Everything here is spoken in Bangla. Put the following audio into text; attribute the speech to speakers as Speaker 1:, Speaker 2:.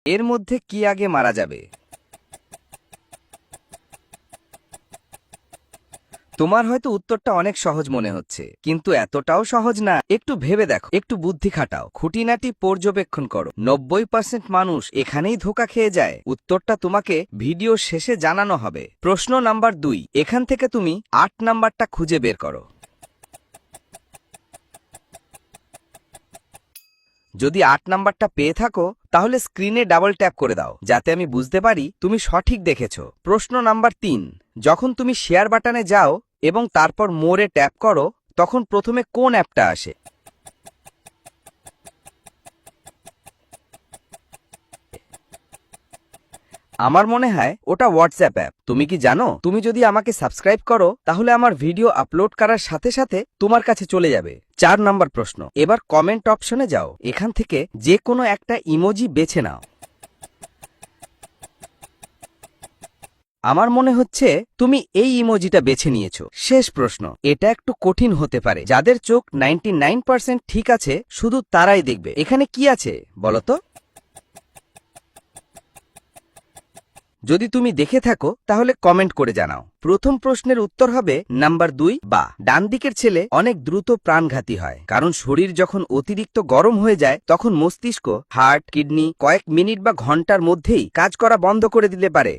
Speaker 1: এর মধ্যে কি আগে মারা যাবে? তোমার হয়তো উত্তরটা অনেক সহজ মনে হচ্ছে, কিন্তু এতটাও সহজ না। একটু ভেবে দেখো, একটু বুদ্ধি খাটাও, খুঁটিনাটি পর্যবেক্ষণ করো। 90% মানুষ এখানেই ধোঁকা খেয়ে যায়। উত্তরটা তোমাকে ভিডিও শেষে জানানো হবে। প্রশ্ন নাম্বার 2, এখান থেকে তুমি 8 নাম্বারটা খুঁজে বের করো। যদি 8 নাম্বারটা পেয়ে থাকো, তাহলে স্ক্রিনে ডাবল ট্যাপ করে দাও, যাতে আমি বুঝতে পারি তুমি সঠিক দেখেছো। প্রশ্ন নাম্বার 3, যখন তুমি শেয়ার বাটনে যাও এবং তারপর মোরে ট্যাপ করো, তখন প্রথমে কোন অ্যাপটা আসে? আমার মনে হয় ওটা হোয়াটসঅ্যাপ অ্যাপ। তুমি কি জানো, তুমি যদি আমাকে সাবস্ক্রাইব করো, তাহলে আমার ভিডিও আপলোড করার সাথে সাথে তোমার কাছে চলে যাবে। 4 নাম্বার প্রশ্ন, এবার কমেন্ট অপশনে যাও। এখান থেকে যে কোনো একটা ইমোজি বেছে নাও। আমার মনে হচ্ছে তুমি এই ইমোজিটা বেছে নিয়েছো। শেষ প্রশ্ন, এটা একটু কঠিন হতে পারে। যাদের চোখ 99% ঠিক আছে, শুধু তারাই দেখবে। এখানে কি আছে বলো তো? যদি তুমি দেখে থাকো, তাহলে কমেন্ট করে জানাও। প্রথম প্রশ্নের উত্তর হবে নাম্বার 2, বা ডান দিকের ছেলে অনেক দ্রুত প্রাণঘাতী হয়, কারণ শরীর যখন অতিরিক্ত গরম হয়ে যায়, তখন মস্তিষ্ক, হার্ট, কিডনি কয়েক মিনিট বা ঘন্টার মধ্যেই কাজ করা বন্ধ করে দিতে পারে।